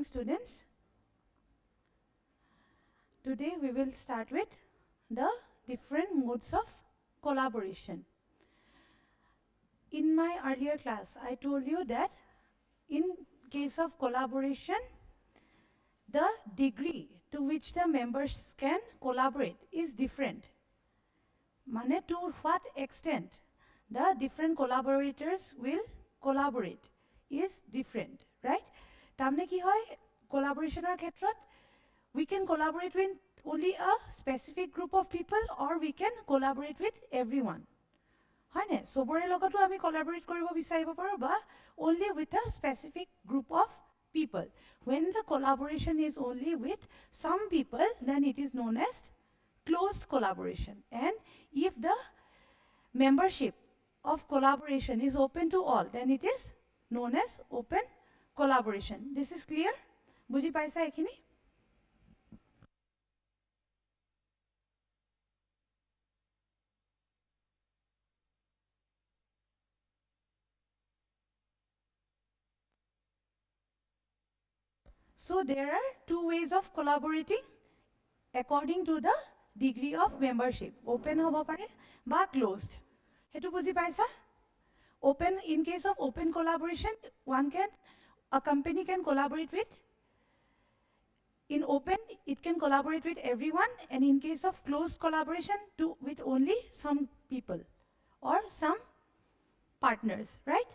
Students, today we will start with the different modes of collaboration. In my earlier class, I told you that in case of collaboration, the degree to which the members can collaborate is different. Mane to what extent the different collaborators will collaborate is different, right? Tamne ki hoy collaboration or khetrot we can collaborate with only a specific group of people or we can collaborate with everyone. হয় নে সবৰে লগতো আমি collaborate কৰিব বিচাৰিব পাৰো বা only with a specific group of people. When the collaboration is only with some people, then it is known as closed collaboration. And if the membership of collaboration is open to all, then it is known as open collaboration. This is clear? বুজি পাইছা এখিনি? So there are two ways of collaborating according to the degree of membership. Open hobo pare ba closed. Hetu buji paisa? Open, in case of open collaboration, a company can collaborate with, in open, it can collaborate with everyone, and in case of closed collaboration, with only some people or some partners, right?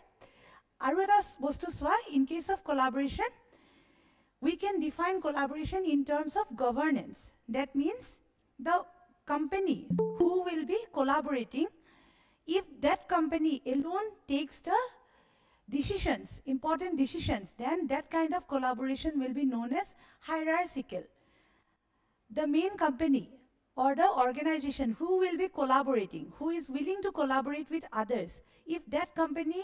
Aru eta bostu swa, in case of collaboration, we can define collaboration in terms of governance. That means the company who will be collaborating, if that company alone takes the decisions, important decisions, then that kind of collaboration will be known as hierarchical. The main company or the organization who will be collaborating, who is willing to collaborate with others, if that company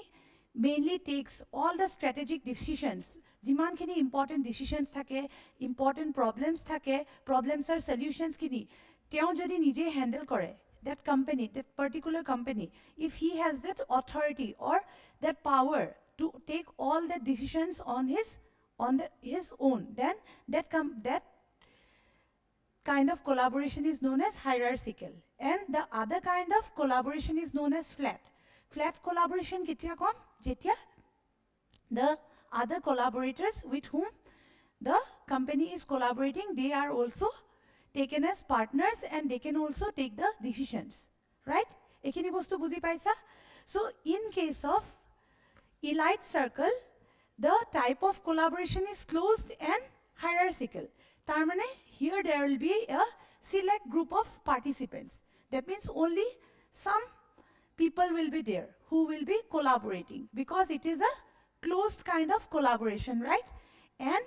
mainly takes all the strategic decisions, যিমানখিনি important decisions থাকে, important problems থাকে, problems or solutions খিনি তেওঁ যদি নিজে handle কৰে, that company, that particular company, if he has that authority or that power to take all the decisions on his own, then that kind of collaboration is known as hierarchical. And the other kind of collaboration is known as flat. Flat collaboration ketia kom? Jetia the other collaborators with whom the company is collaborating, they are also taken as partners and they can also take the decisions, right? Ekhini bostu buji paisa? So in case of elite circle, the type of collaboration is closed and hierarchical. Tar mane here there will be a select group of participants. That means only some people will be there who will be collaborating because it is a closed kind of collaboration, right? And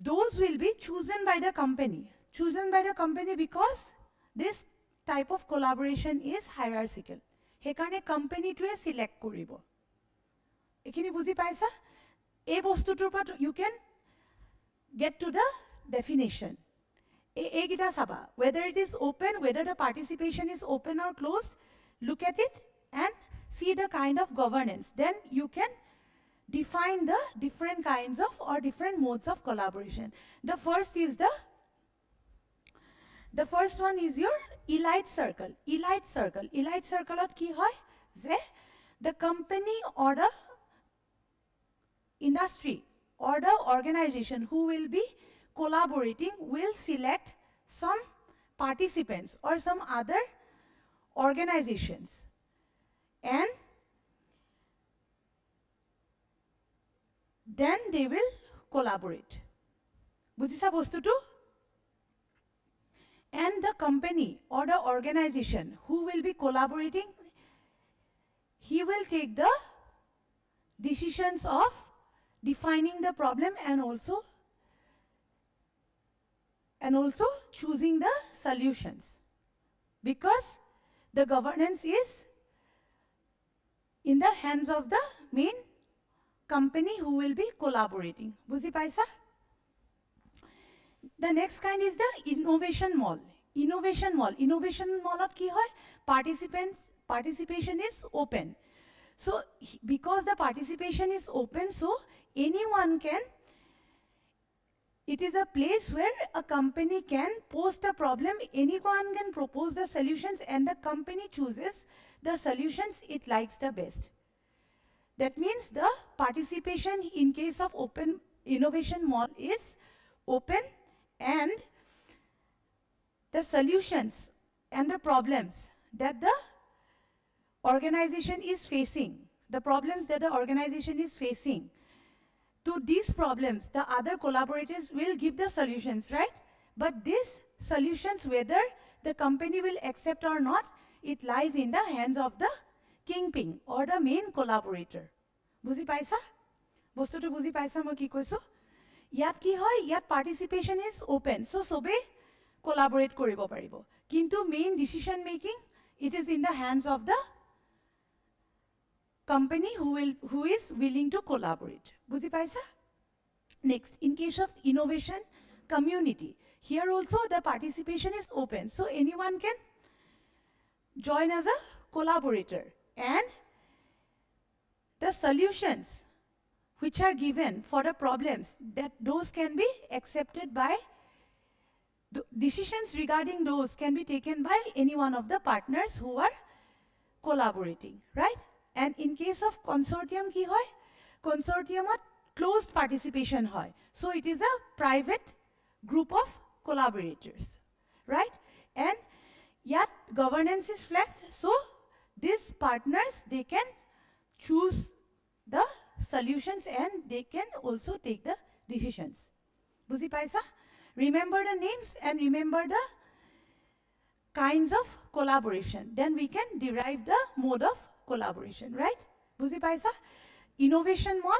those will be chosen by the company. Chosen by the company because this type of collaboration is hierarchical. Hekarne company to select koribo. Ekhini buji paisa? A bostutur pot you can get to the definition. Egita saba, whether it is open, whether the participation is open or closed, look at it and see the kind of governance. Then you can define the different kinds of or different modes of collaboration. The first one is your elite circle. Elite circle. Elite circle at ki hoy? Je the company or the industry or the organization who will be collaborating will select some participants or some other organizations and then they will collaborate. Bujisa bostutu? And the company or the organization who will be collaborating, he will take the decisions of defining the problem and also choosing the solutions, because the governance is in the hands of the main company who will be collaborating. Buji paisa? The next kind is the innovation mall. Innovation mall. Innovation mall at ki hoy? Participation is open. So because the participation is open, so anyone can It is a place where a company can post a problem, anyone can propose the solutions, and the company chooses the solutions it likes the best. That means the participation in case of open innovation mall is open, and the solutions and the problems that the organization is facing, the problems that the organization is facing, to these problems, the other collaborators will give the solutions, right? But these solutions, whether the company will accept or not, it lies in the hands of the kingpin or the main collaborator. Buzi paisa? Bostu to buzi paisa mo ki koisu? Yat ki hoy, yat participation is open. So sobe collaborate koribo paribo. Kintu main decision making, it is in the hands of the company who is willing to collaborate. Buzi paisa? Next, in case of innovation community, here also the participation is open. So anyone can join as a collaborator, and the solutions which are given for the problems, that those can be accepted by, decisions regarding those can be taken by any one of the partners who are collaborating, right? And in case of consortium ki hoy? Consortium closed participation hoy. So it is a private group of collaborators, right? And yet governance is flat. So these partners, they can choose the solutions and they can also take the decisions. Buzi paisa? Remember the names and remember the kinds of collaboration. Then we can derive the mode of collaboration, right? Buzi paisa? Innovation mall,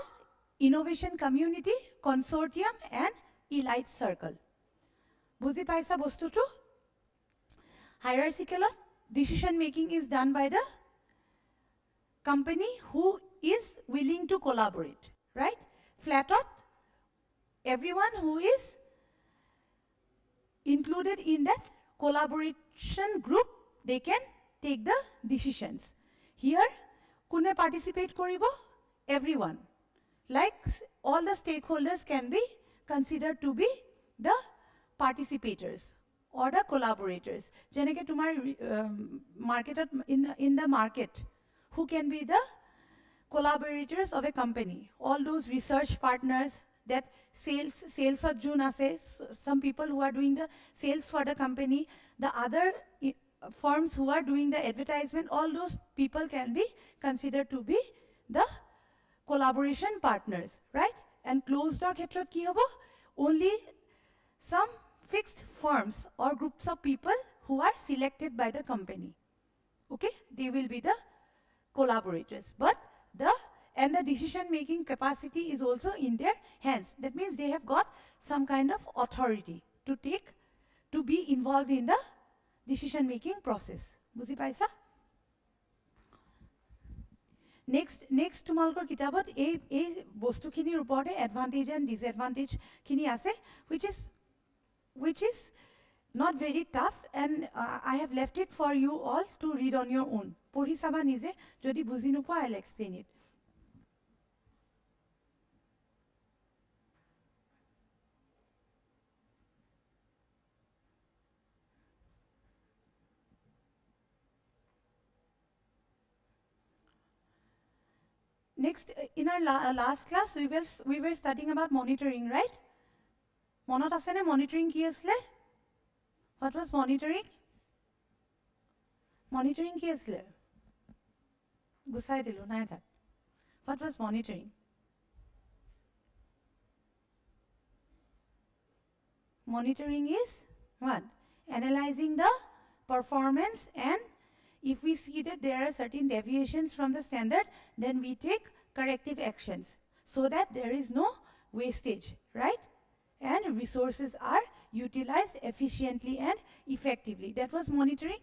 innovation community, consortium, and elite circle. Buzi paisa bostu to? Hierarchical decision making is done by the company who is willing to collaborate, right? Flatot, everyone who is included in that collaboration group, they can take the decisions. Here, kune participate koribo? Everyone. Like all the stakeholders can be considered to be the participators or the collaborators. Jeneke tumar market in the market, who can be the collaborators of a company? All those research partners, that sales of June ase, some people who are doing the sales for the company, the other firms who are doing the advertisement, all those people can be considered to be the collaboration partners, right? And closed door khetrot ki hobo? Only some fixed firms or groups of people who are selected by the company. Okay? They will be the collaborators. But the decision-making capacity is also in their hands. That means they have got some kind of authority to be involved in the decision-making process. Buzi paisa? Next tumalkor kitabot ei bostu khinir upore advantage and disadvantage khini ase, which is not very tough, and I have left it for you all to read on your own. Pori saba nije, jodi buzi nupoa, I'll explain it. Next, in our last class, we were studying about monitoring, right? Monot asene monitoring ki asle? What was monitoring? Monitoring ki asle? Gusai dilu nai that. What was monitoring? Monitoring is what? Analyzing the performance, and if we see that there are certain deviations from the standard, then we take corrective actions so that there is no wastage, right? And resources are utilized efficiently and effectively. That was monitoring.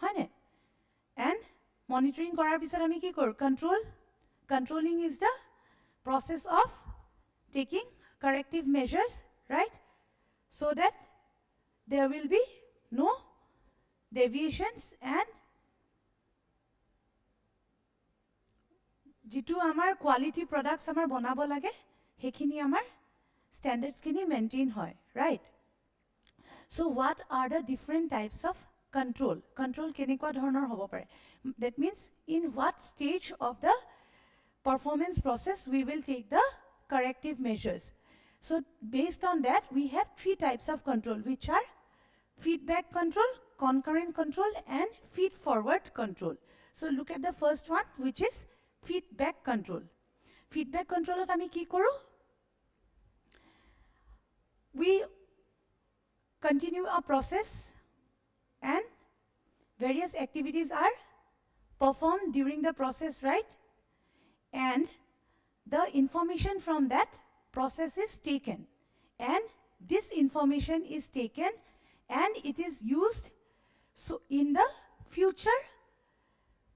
Hane? And monitoring korar pisot ami ki kor? Control. Controlling is the process of taking corrective measures, right? So that there will be no deviations, and jitu amar quality products amar bonabo lage, hekhini amar standards kini maintain hoy, right? So what are the different types of control? Control kenekwa dhoroner hobo pare. That means in what stage of the performance process we will take the corrective measures. So based on that, we have three types of control, which are feedback control, concurrent control, and feed-forward control. So look at the first one, which is feedback control. Feedback control ot ami ki koru? We continue a process and various activities are performed during the process, right? And the information from that process is taken, and this information is taken and it is used so in the future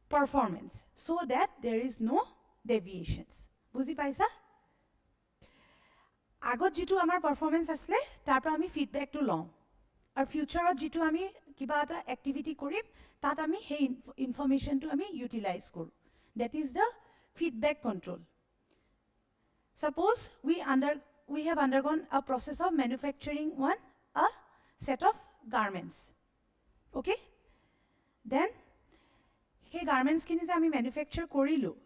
performance so that there is no deviations. Buzi paisa? Agot jitu amar performance asle, tarpra ami feedback to long. Our future jitu ami kiba ata activity korim, tat ami he information to ami utilize koru. That is the feedback control. Suppose we have undergone a process of manufacturing a set of garments. Okay? Then, he garments kini ami manufacture korilu.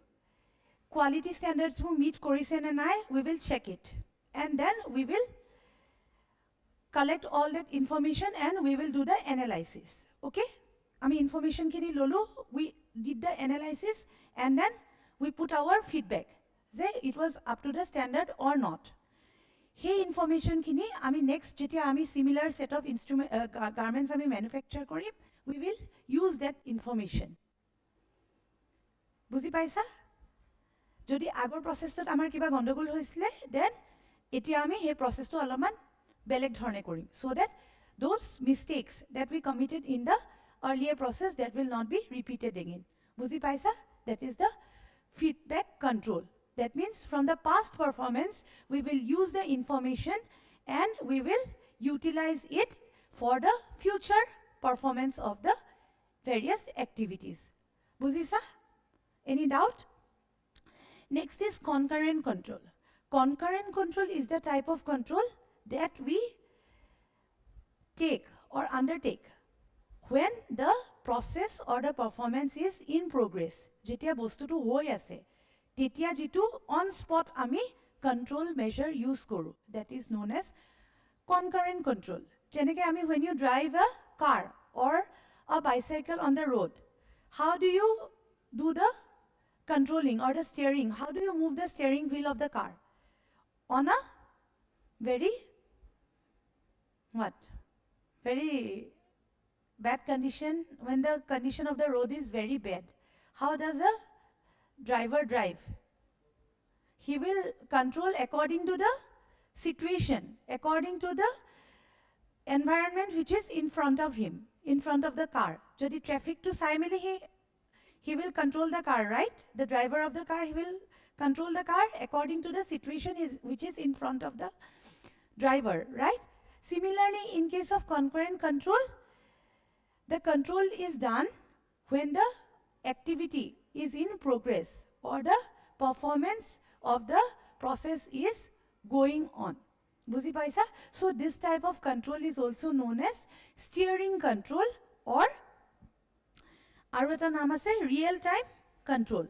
Quality standards mu meet korise na nai, we will check it. And then we will collect all that information and we will do the analysis. Okay? Ami information kini lolu, we did the analysis and then we put our feedback. Say it was up to the standard or not. Hey information kini ami next jetia ami similar set of garments ami manufacture korim, we will use that information. Buzi paisa? Jodi agor process tot amar kiba gondogol hoisle, then etia ami he process to alaman beleg dhorne korim, so that those mistakes that we committed in the earlier process that will not be repeated again. Buzi paisa? That is the feedback control. That means from the past performance, we will use the information and we will utilize it for the future performance of the various activities. Buzisa? Any doubt? Next is concurrent control. Concurrent control is the type of control that we take or undertake when the process or the performance is in progress. Jetia bostutu hoi ase. Tetia jitu on spot ami control measure use koru. That is known as concurrent control. Jeneke ami when you drive a car or a bicycle on the road, how do you do the controlling or the steering? How do you move the steering wheel of the car? On a very, very bad condition, when the condition of the road is very bad. How does a driver drive? He will control according to the situation, according to the environment which is in front of him, in front of the car. Jodi traffic to sai mili he will control the car, right? The driver of the car, he will control the car according to the situation which is in front of the driver, right? Similarly, in case of concurrent control, the control is done when the activity is in progress or the performance of the process is going on. Buzi paisa? So this type of control is also known as steering control or aru eta naam ase real time control.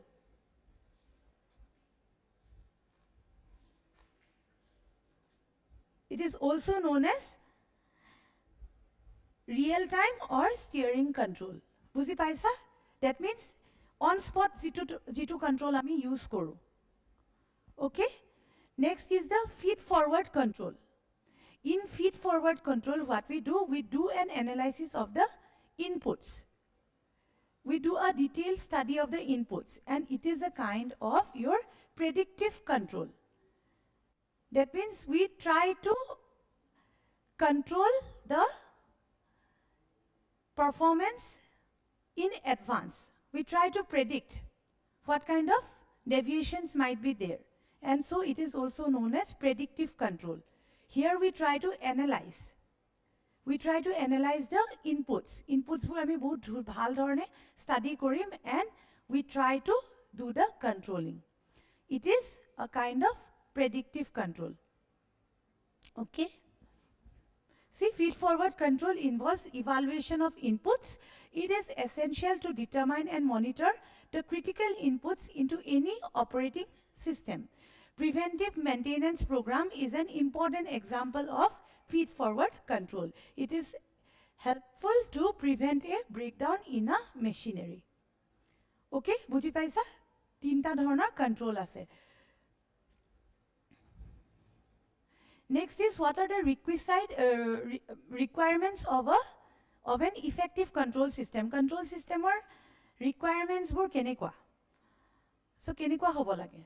It is also known as real time or steering control. Buzi paisa? That means on spot jitu control ami use koru. Okay? Next is the feed forward control. In feed forward control, what we do an analysis of the inputs. We do a detailed study of the inputs, and it is a kind of your predictive control. That means we try to control the performance in advance. We try to predict what kind of deviations might be there. And so it is also known as predictive control. Here we try to analyze. We try to analyze the inputs. Inputs bu ami bahut bhal dhorone study korim and we try to do the controlling. It is a kind of predictive control. Okay. See, feed-forward control involves evaluation of inputs. It is essential to determine and monitor the critical inputs into any operating system. Preventive maintenance program is an important example of feed-forward control. It is helpful to prevent a breakdown in a machinery. Okay, বুজি পাইছা? তিনটা ধৰণৰ control আছে. Next is, what are the requirements of an effective control system? Control system or requirements bur kenekwa. So kenekwa hobo lage.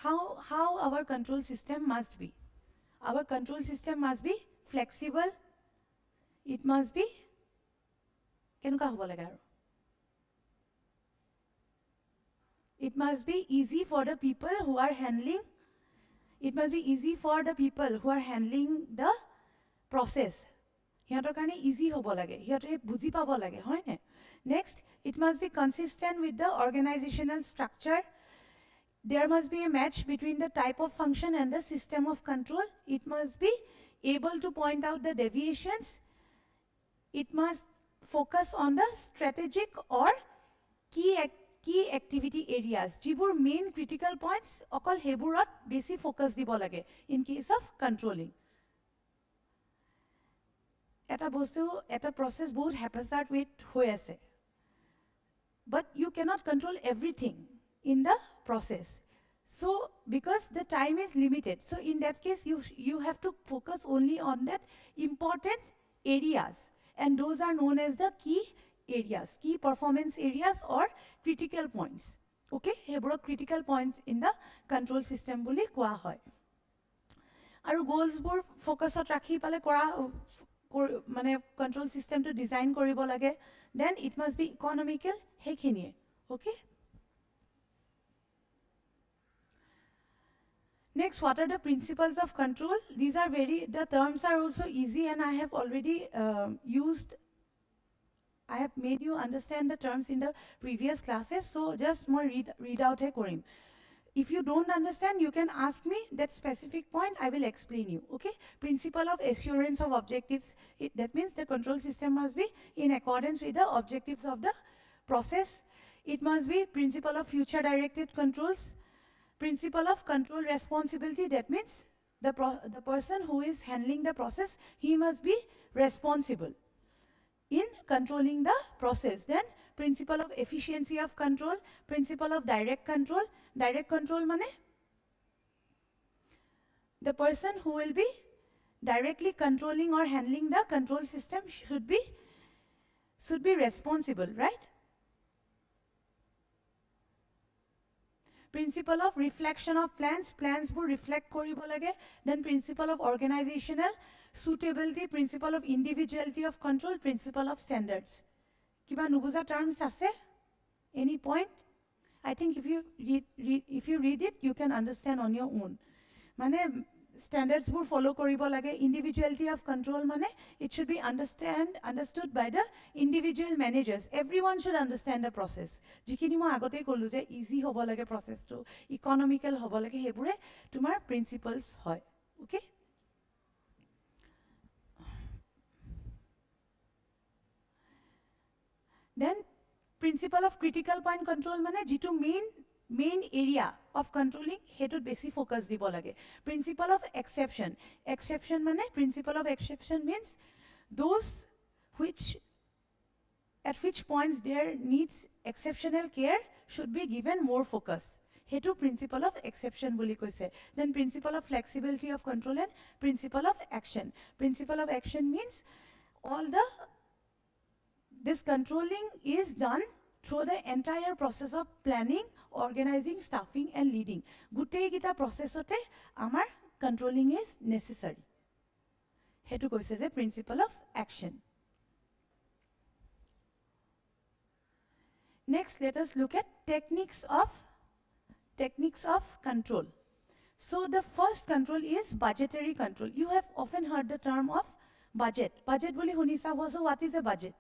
How our control system must be? Our control system must be flexible. It must be kenekwa hobo lage aru. It must be easy for the people who are handling. It must be easy for the people who are handling the process. Hiyator karone easy hobo lage. Hiyator buji pabo lage, hoy ne? Next, it must be consistent with the organizational structure. There must be a match between the type of function and the system of control. It must be able to point out the deviations. It must focus on the strategic or key activity areas. Jibur main critical points, okol heburat basi focus dibo lage in case of controlling. Eta bostu, eta process both haphazard with hoi ase. But you cannot control everything in the process. So, because the time is limited, so in that case, you have to focus only on that important areas. And those are known as the key areas, key performance areas or critical points. Okay, hebro critical points in the control system boli koa hoy. Aru goals bur focus ot rakhi pale kora mane control system to design koribo lage. Then it must be economical hekhiniye. Okay. Next, what are the principles of control? These are the terms are also easy, and I have already I have made you understand the terms in the previous classes, so just more read out a korim. If you don't understand, you can ask me that specific point, I will explain you, okay? Principle of assurance of objectives, that means the control system must be in accordance with the objectives of the process. It must be principle of future directed controls. Principle of control responsibility, that means the person who is handling the process, he must be responsible in controlling the process. Then principle of efficiency of control, principle of direct control. Direct control mane the person who will be directly controlling or handling the control system should be responsible, right? Principle of reflection of plans bur reflect koribo lage. Then principle of organizational suitability, principle of individuality of control, principle of standards. Kiba nubuza terms ase? Any point? I think if you read it, you can understand on your own. Mane standards bur follow koribo lage. Individuality of control mane it should be understood by the individual managers. Everyone should understand the process. Jikini mo agote kolu je easy hobo lage process to, economical hobo lage, hebure tumar principles hoy. Okay? Then principle of critical point control mane jitu main area of controlling hetu basi focus dibo lage. Principle of exception mane principle of exception means those at which points there needs exceptional care should be given more focus. Hetu principle of exception boli koise. Then principle of flexibility of control and principle of action. Principle of action means this controlling is done through the entire process of planning, organizing, staffing and leading. Gutei gita process ote amar controlling is necessary. Hetu koise je principle of action. Next, let us look at techniques of control. So the first control is budgetary control. You have often heard the term of budget. Budget boli hunisa ho, so what is a budget?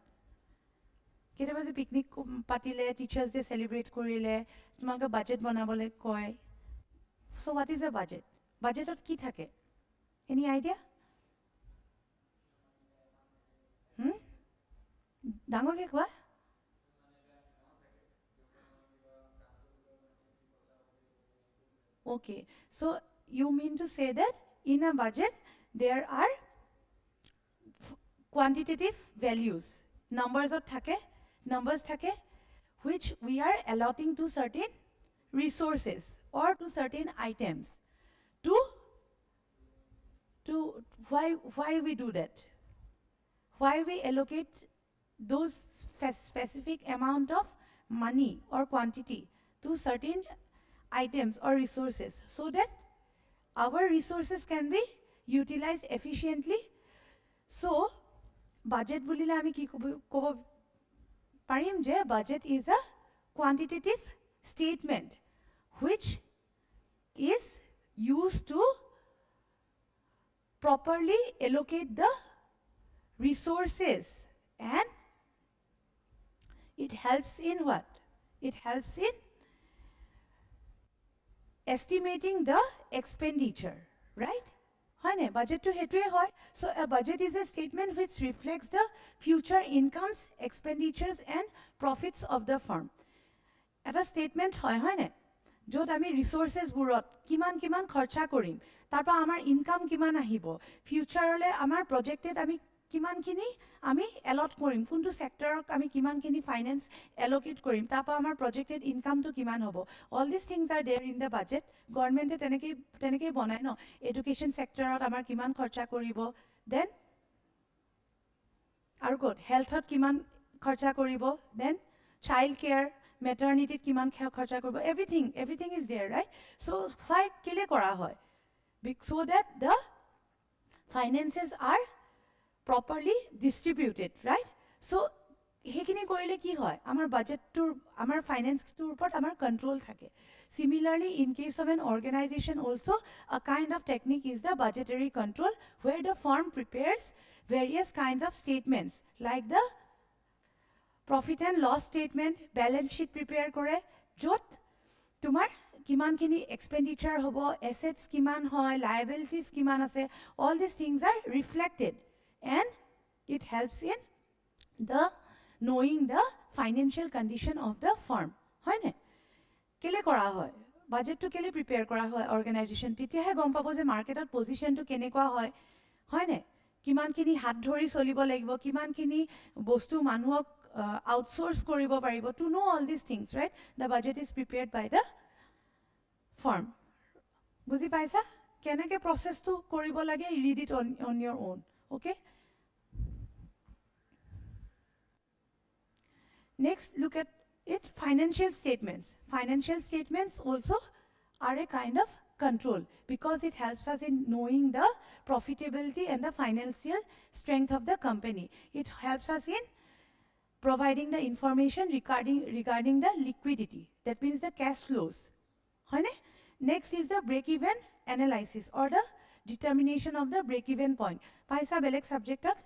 Ketaba je picnic patile, teachers day celebrate korile, tumalka budget banabole koi. So what is a budget? বাজেটত কি থাকে? Any idea? ডাঙৰকে কোৱা। Okay, so you mean to say that in a budget there are quantitative values, numbers থাকে, which we are allotting to certain resources or to certain items. Why we do that? Why we allocate those specific amount of money or quantity to certain items or resources, so that our resources can be utilized efficiently. So budget bulile ami ki kobo parim je budget is a quantitative statement which is used to properly allocate the resources, and it helps in what? It helps in estimating the expenditure, right? Hoine budget to hetue hoy. So a budget is a statement which reflects the future incomes, expenditures and profits of the firm. Eta statement hoy hoine jot ami resources burot kiman kharcha korim, tarpa amar income kiman ahibo, future le amar projected ami কিমান কিনি আমি allot কৰিম, কোনটো সেক্টৰক আমি কিমান কিনি finance এলোকেট কৰিম, তাৰপৰা আমাৰ projected ইনকামটো কিমান হ'ব। All this things are there in the budget. গভৰ্ণমেণ্টে তেনেকেই বনায় ন, এডুকেশ্যন সেক্টৰত আমাৰ কিমান খৰচা কৰিব, দেন আৰু ক'ত হেল্থত কিমান খৰচা কৰিব, দেন চাইল্ড কেয়াৰ মেটাৰ্নিটিত কিমান খৰচা কৰিব, এভৰিথিং ইজ দেয়াৰ, ৰাইট? চ' হোৱাই কেলে কৰা হয়? So' that the finances are properly distributed, right? So হেখিনি কৰিলে কি হয়, আমাৰ বাজেটটোৰ আমাৰ ফাইনেন্সটোৰ ওপৰত আমাৰ কন্ট্ৰোল থাকে। Similarly, in case of an organization also, a kind of technique is the budgetary control, where the firm prepares various kinds of statements like the profit and loss statement, balance sheet prepare কৰে, য'ত তোমাৰ কিমানখিনি expenditure হ'ব, assets কিমান হয়, লাইবিলিটিজ কিমান আছে, all these things are reflected, and it helps in the knowing the financial condition of the firm. হয়নে? কেলে কৰা হয় বাজেটটো, কেলে প্ৰিপেয়াৰ কৰা হয় অৰ্গেনাইজেশ্যন? তেতিয়াহে গম পাব যে মাৰ্কেটত পজিশ্যনটো কেনেকুৱা হয়, হয়নে? কিমানখিনি হাত ধৰি চলিব লাগিব, কিমানখিনি বস্তু মানুহক আউটচোৰ্চ কৰিব পাৰিব, to know all this things, right? The budget is prepared by the firm. বুজি পাইছা কেনেকৈ প্ৰচেছটো কৰিব লাগে? Read it on your own, okay? Next, look at it, financial statements. Financial statements also are a kind of control because it helps us in knowing the profitability and the financial strength of the company. It helps us in providing the information regarding the liquidity, that means the cash flows. Next is the break-even analysis or the determination of the break-even point. Paisa belek subjectot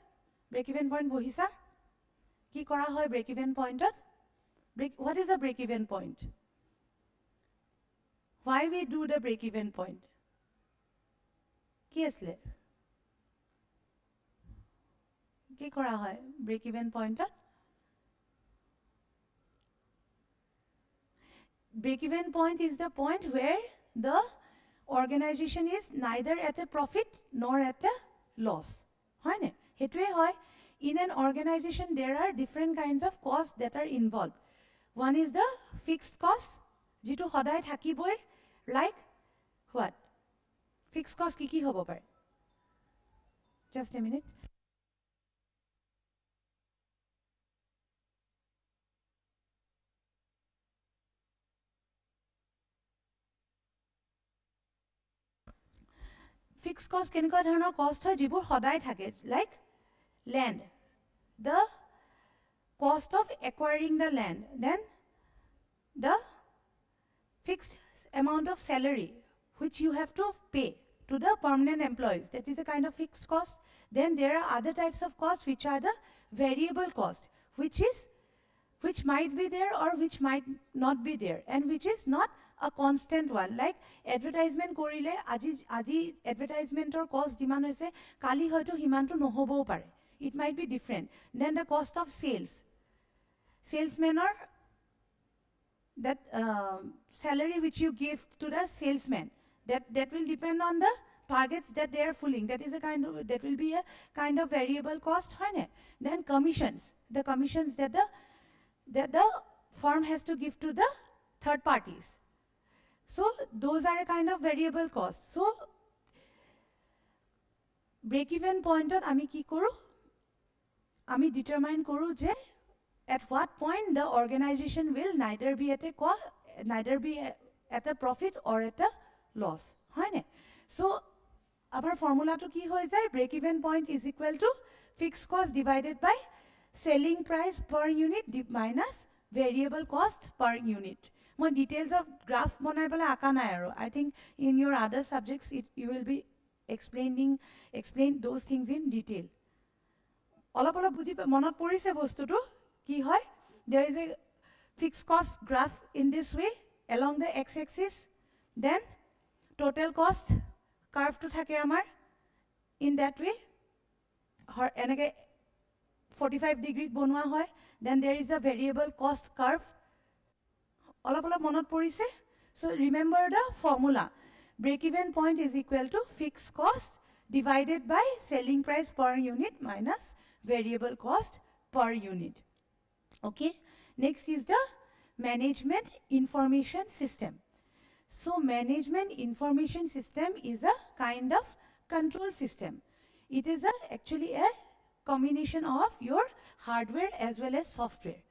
break-even point bohisa ki kora hoy break-even pointot? What is the break-even point? Why we do the break-even point? Ki asle ki kora hoy break-even pointot? Break-even point is the point where the organization is neither at a profit nor at a loss. Hoine hetue hoy, in an organization there are different kinds of costs that are involved. One is the fixed cost, jitu hoday thakiboi, like what? Fixed cost ki hobo pare? Just a minute. Fixed cost কেনেকুৱা ধৰণৰ কষ্ট হয় যিবোৰ সদায় থাকে, like land, the cost of acquiring the land, then the fixed amount of salary which you have to pay to the permanent employees, that is a kind of fixed cost. Then there are other types of costs which are the variable cost, which might be there or which might not be there, and which is not a constant one. Like advertisement korile, aji advertisement or cost demand hoise, kali hoito himantu nohobo pare. It might be different. Then the cost of sales. Salesmen or that salary which you give to the salesman, that will depend on the targets that they are fulfilling. That is a kind of, that will be a kind of variable cost. Then commissions, the commissions that the firm has to give to the third parties. So those are a kind of variable cost. So break even point on ami ki koru, ami determine koru je at what point the organization will neither be at a profit or at a loss. So our formula to ki hoy jay, break even point is equal to fixed cost divided by selling price per unit minus variable cost per unit. More details of graph banai pala aka nai aro. I think in your other subjects you will be explain those things in detail. Olop buji monot porise bostutu ki hoy, there is a fixed cost graph in this way along the x-axis, then total cost curve to thake amar in that way, enake 45 degree bonwa hoy. Then there is a variable cost curve. Olop monot porise. So remember the formula. Break even point is equal to fixed cost divided by selling price per unit minus variable cost per unit. Okay, next is the management information system. So management information system is a kind of control system. It is actually a combination of your hardware as well as software.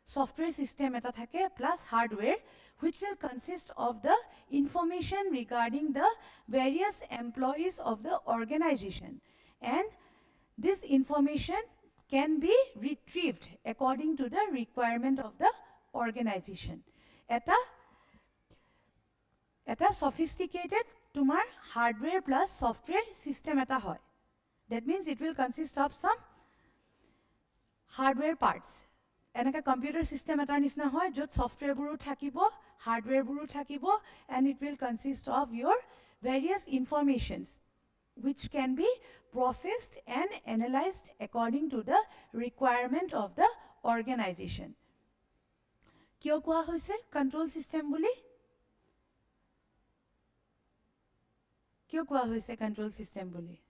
Software system eta thake plus hardware, which will consist of the information regarding the various employees of the organization, and this information can be retrieved according to the requirement of the organization. Eta sophisticated tumar hardware plus software system eta hoy. That means it will consist of some hardware parts. Enaka computer system eta nisna hoy, jot software buru thakibo, hardware buru thakibo, and it will consist of your various informations which can be processed and analyzed according to the requirement of the organization. Kyo koa hoise control system boli? Kyo koa hoise control system boli?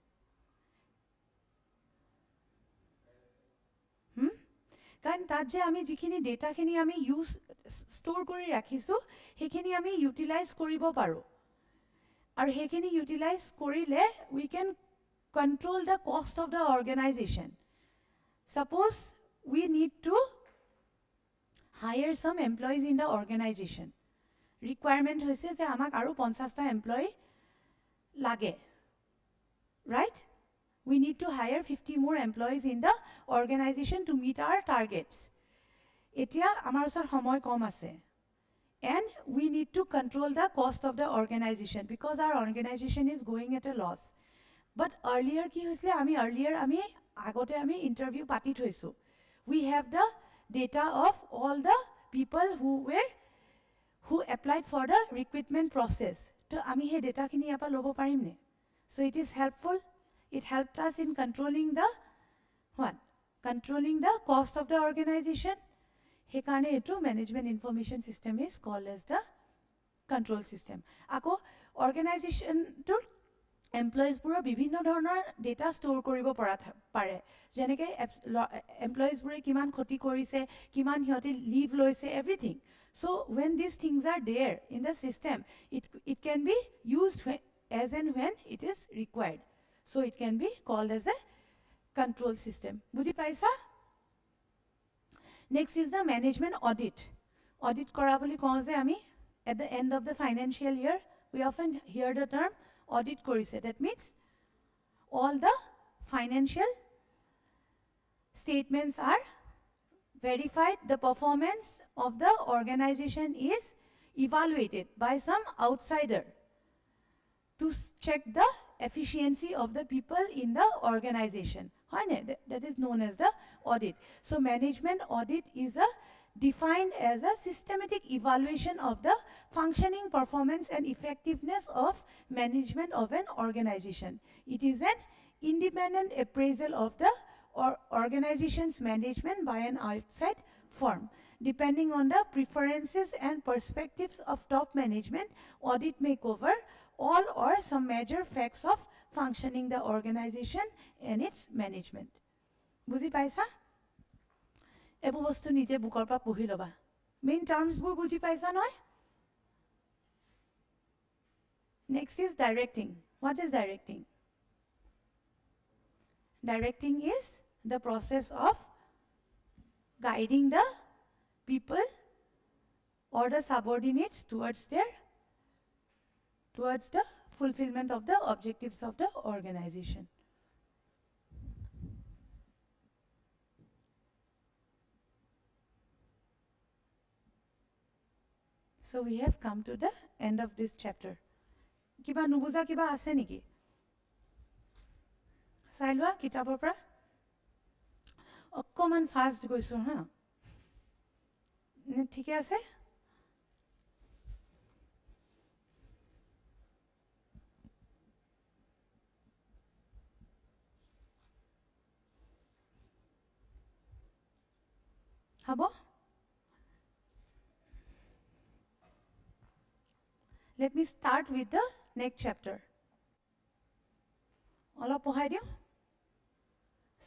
Karan tat je ami jikhini data khini ami use store kori rakhisu, hekhini ami utilize koribo paro. Ar hekhini utilize korile, we can control the cost of the organization. Suppose we need to hire some employees in the organization. Requirement hoise je amak aru 50 ta employee lage. Right? We need to hire 50 more employees in the organization to meet our targets. Etia amar osor homoy kom ase. And we need to control the cost of the organization because our organization is going at a loss. But earlier ki hoisle ami agote ami interview pati thoisu. We have the data of all the people who applied for the recruitment process. To ami he data kini apa lobo parim ne. So it is helpful. It helped us in controlling the cost of the organization. Hekarne etu management information system is called as the control system. Ako organization to employees buro bibhinno dhoroner data store koribo pare. Jeneke employees bure kiman khoti korise, kiman hiote leave loise, everything. So when these things are there in the system, it can be used as and when it is required. So it can be called as a control system. Buji paisa? Next is the management audit. Audit kora boli kaun je ami at the end of the financial year, we often hear the term audit korise. That means all the financial statements are verified, the performance of the organization is evaluated by some outsider to check the efficiency of the people in the organization. That is known as the audit. So management audit is a defined as a systematic evaluation of the functioning, performance, and effectiveness of management of an organization. It is an independent appraisal of the organization's management by an outside firm. Depending on the preferences and perspectives of top management, audit may cover all or some major facts of functioning the organization and its management. বুজি পাইছা? এবোৰ বস্তু নিজে বুকৰ পৰা পঢ়ি ল'বা। Main টাৰ্মছবোৰ বুজি পাইছা নহয়? Next is directing. What is directing? Directing is the process of guiding the people or the subordinates towards the fulfillment of the objectives of the organization. So we have come to the end of this chapter. Kiba nubuza kiba ase niki? Sailwa kitabor pra? Okkoman fast goisu ha. Thike ase? Habo? Let me start with the next chapter. Ola pohai diyo?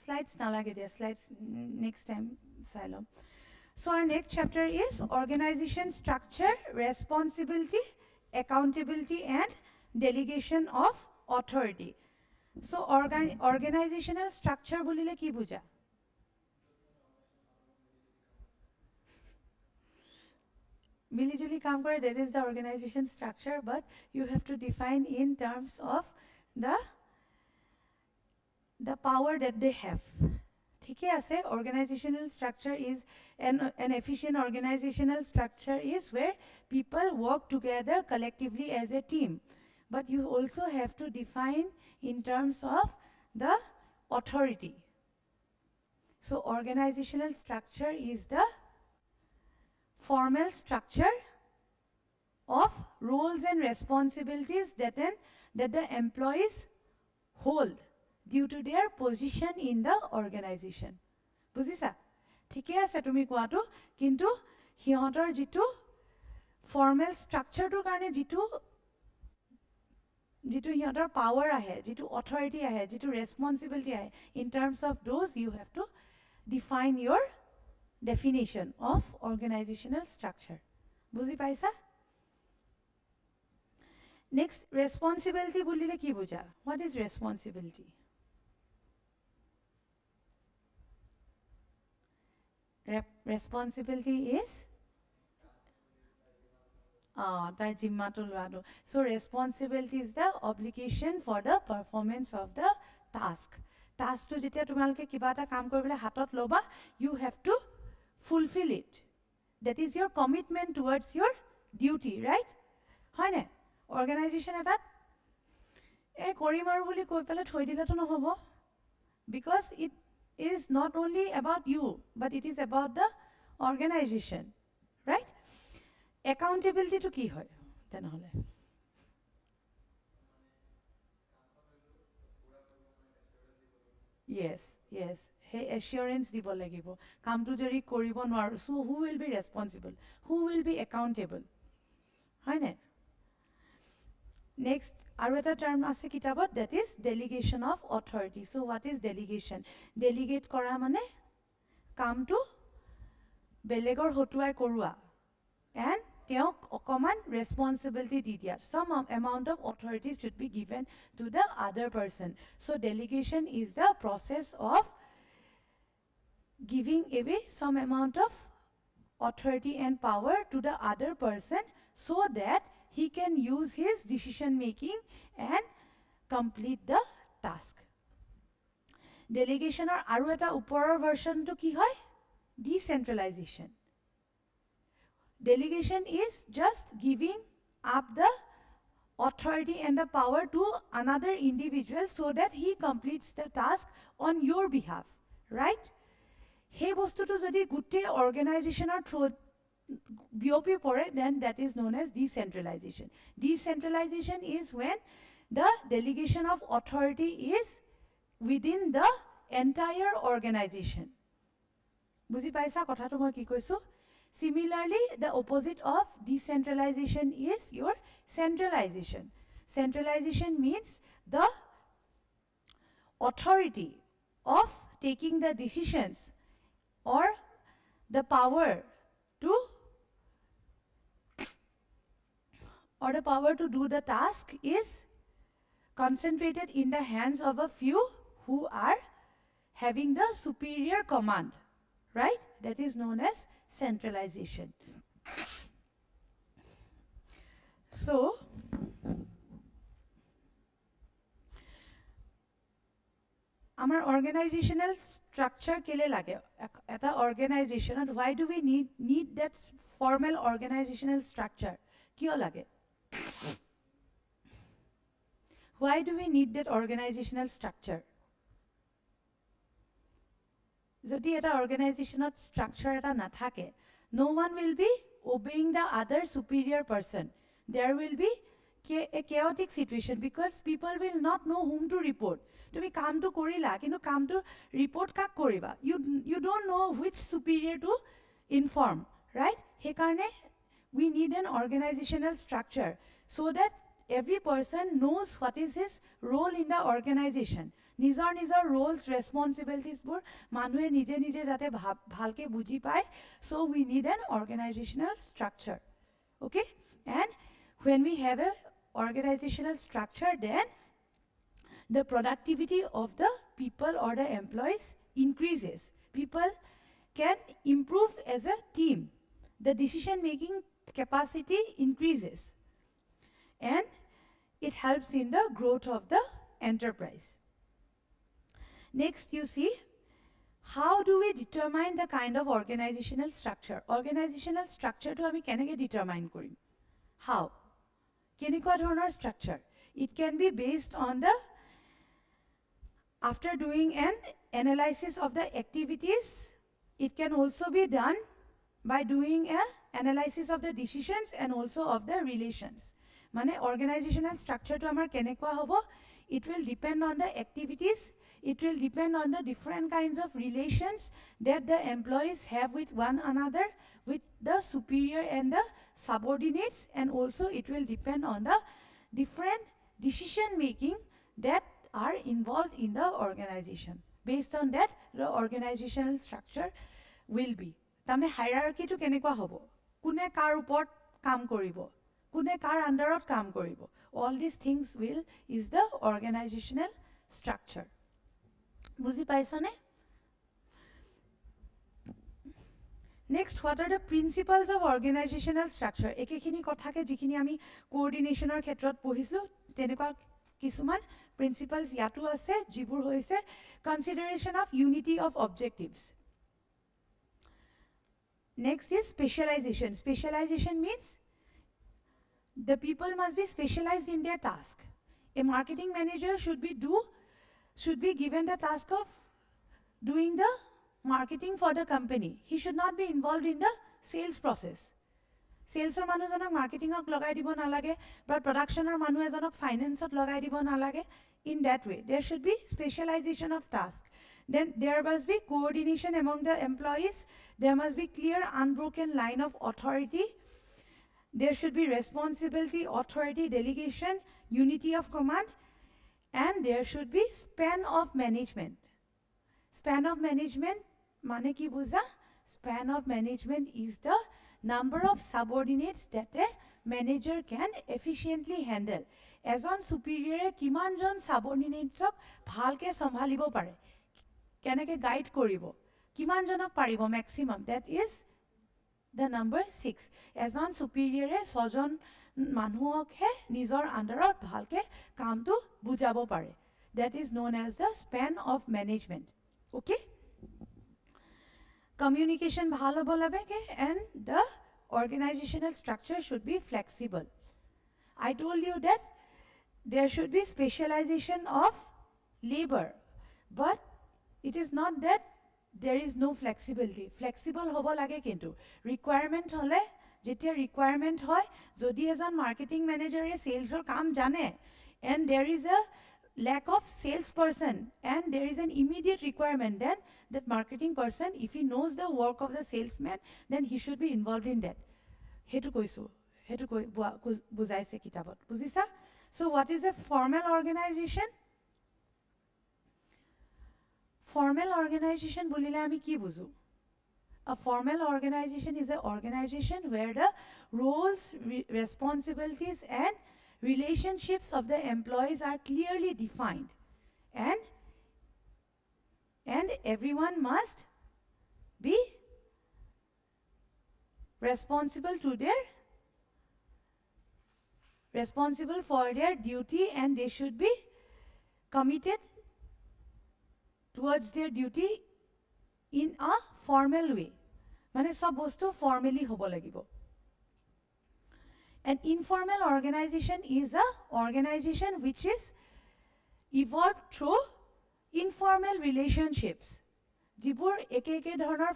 Slides nalage diya. Slides next time silo. So our next chapter is organization structure, responsibility, accountability, and delegation of authority. So organizational structure bolile ki buja? Milijuli kaam kore, that is the organization structure, but you have to define in terms of the power that they have. Thike ase, organizational structure is an efficient organizational structure is where people work together collectively as a team. But you also have to define in terms of the authority. So organizational structure is the formal structure of roles and responsibilities that the employees hold due to their position in the organization. Bujisa? Thike ase tumi koato, kintu hihotor jitu formal structure to karone jitu hihotor power ahe, jitu authority ahe, jitu responsibility ahe, in terms of those you have to define your definition of organizational structure. Buji paisa? Next, responsibility bolile ki buja? What is responsibility? Responsibility is tar jimmato luado. So responsibility is the obligation for the performance of the task. Task to jetia tumalke kiba eta kaam koribole hatot loba, you have to fulfill it. That is your commitment towards your duty, right? Hoy ne? Organization etat e korim aru boli koi pele thoi dile to nohobo, because it is not only about you, but it is about the organization, right? Accountability to ki hoy tenhole? Yes, yes. Hey, assurance দিব লাগিব কামটো যদি কৰিব নোৱাৰো, so who will be responsible, who will be accountable, হয় নে? Next আৰু এটা টার্ম আছে কিতাবত, that is delegation of authority. So what is delegation? Delegate কৰা মানে কামটো বেলেগৰ হতুৱাই কৰোৱা and তেওঁক অকমান responsibility দি দিয়া. Some amount of authority should be given to the other person. So delegation is the process of giving away some amount of authority and power to the other person so that he can use his decision making and complete the task. Delegation or aru eta uporar version to ki hoy? Decentralization. Delegation is just giving up the authority and the power to another individual so that he completes the task on your behalf, right? সেই বস্তুটো যদি গোটেই অৰ্গেনাইজেশ্যনৰ থ্ৰুত বিয়পি পৰে, then that is known as decentralization. Decentralization is when the delegation of authority is within the entire organization. বুজি পাইছা কথাটো মই কি কৈছো? Similarly, the opposite of decentralization is your centralization. Centralization means the authority of taking the decisions or the power to do the task is concentrated in the hands of a few who are having the superior command, right? That is known as centralization. So, our organizational structure kele lage eta organization, and why do we need that formal organizational structure? Kyo lage? Why do we need that organizational structure? Jodi eta organizational structure eta nathake, no one will be obeying the other superior person. There will be a chaotic situation because people will not know whom to report. তুমি কামটো কৰিলা কিন্তু কামটো report কাক কৰিবা? You don't know which superior to inform, right? সেইকাৰণে we need an organizational structure so that every person knows what is his role in the organization. নিজৰ roles, responsibilities বোৰ মানুহে নিজে যাতে ভালকে বুজি পায়. So we need an organizational structure. Okay? And when we have a organizational structure, then the productivity of the people or the employees increases. People can improve as a team. The decision-making capacity increases. And it helps in the growth of the enterprise. Next, you see, how do we determine the kind of organizational structure? Organizational structure to ami keneke determine korim? How? Kenekwa dhoroner structure? It can be based on the, after doing an analysis of the activities, it can also be done by doing an analysis of the decisions and also of the relations. Mane organizational structure to amar kenekwa hobo? It will depend on the activities. It will depend on the different kinds of relations that the employees have with one another, with the superior and the subordinates, and also it will depend on the different decision making that are involved in the organization. Based on that, the organizational structure will be. Tamne hierarchy to kenekwa hobo? Kune kar upor kam koribo? Kune kar underot kam koribo? All these things is the organizational structure. বুজি পাইছানে? Next, what are the principles of organizational structure? একেখিনি কথাকে যিখিনি আমি কোঅৰ্ডিনেশ্যনৰ ক্ষেত্ৰত পঢ়িছিলো, তেনেকুৱা কিছুমান প্ৰিন্সিপালছ ইয়াতো আছে, যিবোৰ হৈছে consideration of unity of objectives. Next is specialization. Specialization means the people must be specialized in their task. A marketing manager should be given the task of doing the marketing for the company. He should not be involved in the sales process. Sales or manujanok marketing ok logai dibo nalage, but production or manu ejanok finance ok logai dibo nalage. In that way, there should be specialization of task. Then there must be coordination among the employees. There must be clear, unbroken line of authority. There should be responsibility, authority, delegation, unity of command. And there should be span of management. Span of management, mane ki buja? Span of management is the number of subordinates that a manager can efficiently handle. Ejon superior kiman jon subordinates ok bhalke sambhalibo pare, keneke guide koribo, kiman jonok paribo maximum, that is the number 6. Ejon superior sojon মানুহকহে নিজৰ আন্ডাৰত ভালকে কামটো বুজাব পাৰে. That is known as the span of management. Okay? Communication ভাল হ'ব লাগে, and the organizational structure should be flexible. I told you that there should be specialization of labor, but it is not that there is no flexibility. Flexible hobo lage kintu requirement hole jetia requirement hoy jodi ejon marketing manager e sales or kaam jane and there is a lack of salesperson and there is an immediate requirement, then that marketing person, if he knows the work of the salesman, then he should be involved in that. Hetu koisu, hetu bujaise kitabot bujisa. So what is a formal organization? Formal organization bolile ami ki buju? A formal organization is an organization where the roles, responsibilities and relationships of the employees are clearly defined and everyone must be responsible for their duty and they should be committed towards their duty in a formal way. Mane sob bostu formally hobo lagibo. An informal organization is an organization which is evolved through informal relationships. Jibur eke dhoroner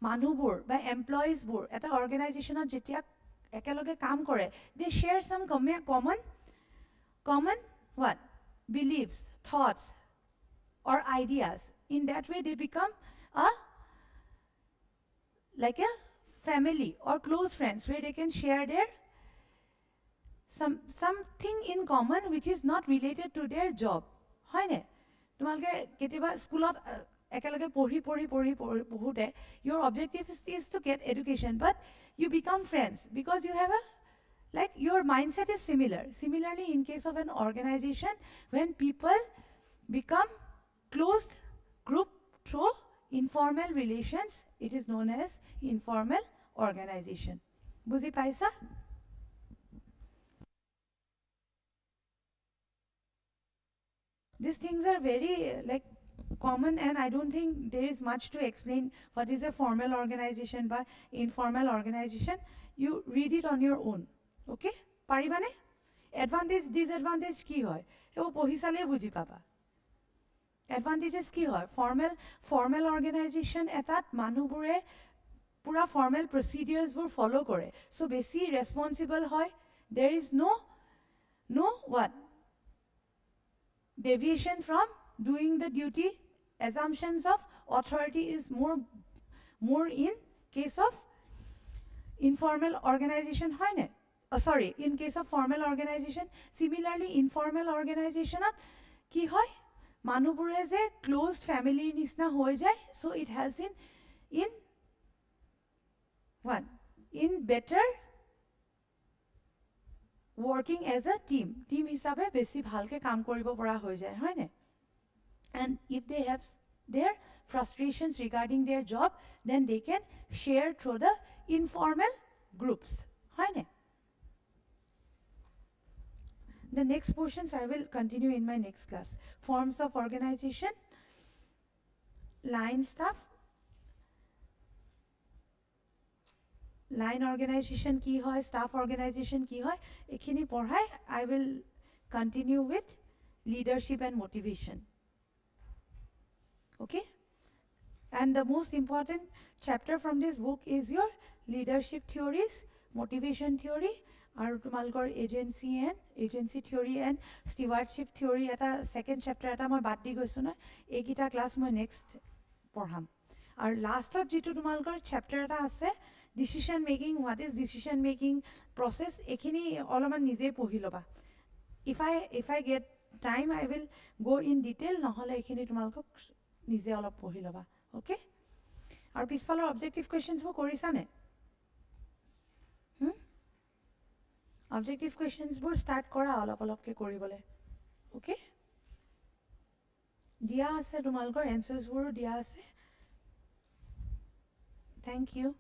manubur by employees bur eta organization ot jetia ekeloge kaam kore, they share some common what beliefs, thoughts or ideas. In that way they become like a family or close friends where they can share their something in common which is not related to their job. Hoy ne tumalke ketiba schoolot ekeloge pohute your objective is to get education but you become friends because you have a like your mindset is similar. Similarly in case of an organization, when people become closed group through informal relations, it is known as informal organization. Buji paisa? These things are very like common and I don't think there is much to explain what is a formal organization by informal organization. You read it on your own. Okay? Paribane? Advantage, disadvantage ki hoy? Ebo pohi sale buji paba. Advantages ki hoy? Formal organization etat manubure pura formal procedures bur follow kore. So besi responsible hoy. There is no what? Deviation from doing the duty. Assumptions of authority is more in case of informal organization hoy ne? Sorry, in case of formal organization. Similarly, informal organization ki hoy? Manubure je closed family nisna hoy jay, so it helps in what? In better working as a team. Team hisabe besi bhalke kaam koribo pora hoy jay, hoy ne? And if they have their frustrations regarding their job, then they can share through the informal groups. Hoy ne? The next portions I will continue in my next class. Forms of organization, line stuff, line organization ki hoy, staff organization ki hoy, ekhini porhai. I will continue with leadership and motivation. Okay? And the most important chapter from this book is your leadership theories, motivation theory, and tumalkor agency theory and stewardship theory. Eta second chapter eta moi bad di goisu na. Ekita class moi next porham. Our last of jitu tumalkor chapter eta ase decision making. What is decision making process? Ekhini oloman nije pohi loba. If I get time, I will go in detail. Nahole ekhini tumalkor nije olop pohi loba. Okay? Our pispalor objective questions mo korisa ne? Objective questions bur start kora olop ke koribole. Okay? Dia ase tumalkor answers bur dia ase. Thank you.